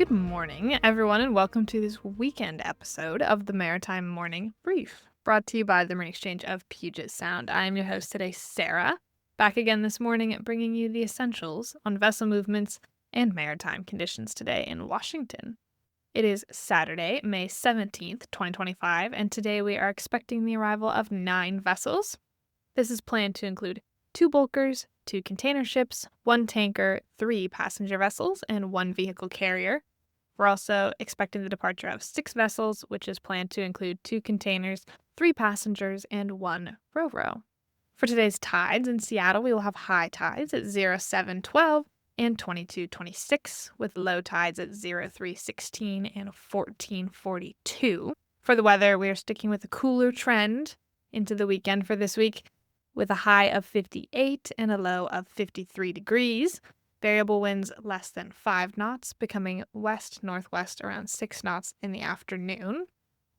Good morning, everyone, and welcome to this weekend episode of the Maritime Morning Brief, brought to you by the Marine Exchange of Puget Sound. I am your host today, Sarah, back again this morning bringing you the essentials on vessel movements and maritime conditions today in Washington. It is Saturday, May 17th, 2025, and today we are expecting the arrival of 9 vessels. This is planned to include 2 bulkers, 2 container ships, 1 tanker, 3 passenger vessels, and 1 vehicle carrier. We're also expecting the departure of 6 vessels, which is planned to include 2 containers, 3 passengers, and 1 ro-ro. For today's tides in Seattle, we will have high tides at 07:12 and 22:26, with low tides at 03:16 and 14:42. For the weather, we are sticking with a cooler trend into the weekend for this week, with a high of 58 and a low of 53 degrees. Variable winds less than 5 knots, becoming west-northwest around 6 knots in the afternoon.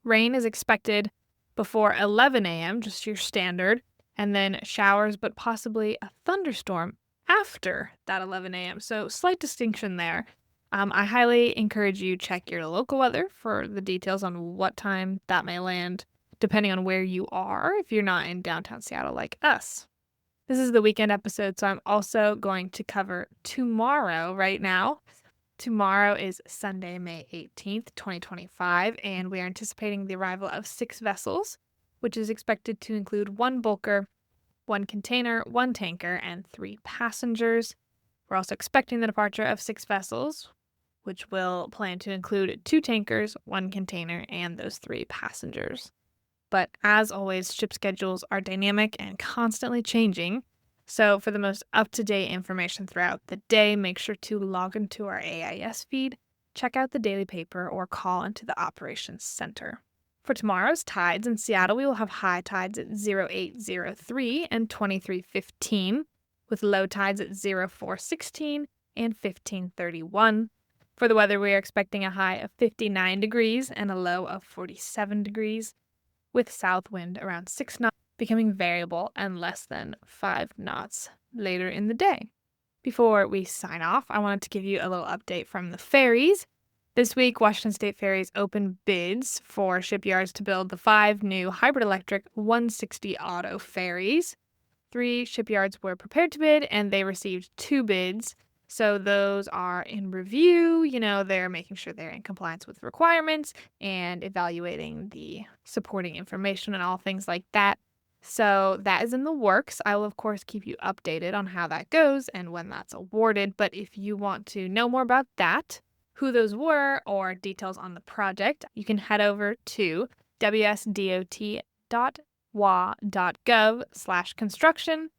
Rain is expected before 11 a.m., just your standard, and then showers, but possibly a thunderstorm after that 11 a.m. So slight distinction there. I highly encourage you check your local weather for the details on what time that may land, depending on where you are, if you're not in downtown Seattle like us. This is the weekend episode, so I'm also going to cover tomorrow right now. Tomorrow is Sunday, May 18th, 2025, and we are anticipating the arrival of 6 vessels, which is expected to include 1 bulker, 1 container, 1 tanker, and 3 passengers. We're also expecting the departure of 6 vessels, which will plan to include 2 tankers, 1 container, and those 3 passengers. But as always, ship schedules are dynamic and constantly changing. So for the most up-to-date information throughout the day, make sure to log into our AIS feed, check out the daily paper, or call into the operations center. For tomorrow's tides in Seattle, we will have high tides at 08:03 and 23:15, with low tides at 04:16 and 15:31. For the weather, we are expecting a high of 59 degrees and a low of 47 degrees. With south wind around 6 knots, becoming variable and less than 5 knots later in the day. Before we sign off, I wanted to give you a little update from the ferries. This week, Washington State Ferries opened bids for shipyards to build the 5 new hybrid electric 160 auto ferries. 3 shipyards were prepared to bid, and they received 2 bids. So those are in review. They're making sure they're in compliance with requirements and evaluating the supporting information and all things like that. So that is in the works. I will, of course, keep you updated on how that goes and when that's awarded. But if you want to know more about that, who those were, or details on the project, you can head over to wsdot.wa.gov/construction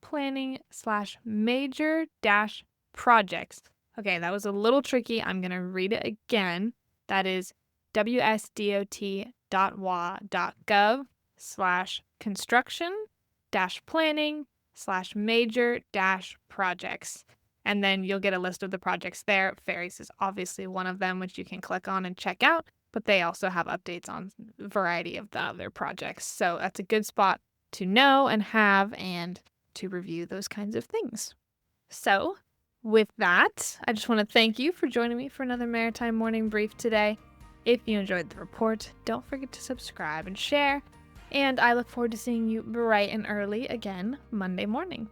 planning/major-projects. Okay, that was a little tricky. I'm going to read it again. That is wsdot.wa.gov/construction-planning/major-projects. And then you'll get a list of the projects there. Ferries is obviously one of them, which you can click on and check out. But they also have updates on a variety of the other projects. So that's a good spot to know and have and to review those kinds of things. So with that, I just want to thank you for joining me for another Maritime Morning Brief today. If you enjoyed the report, don't forget to subscribe and share. And I look forward to seeing you bright and early again Monday morning.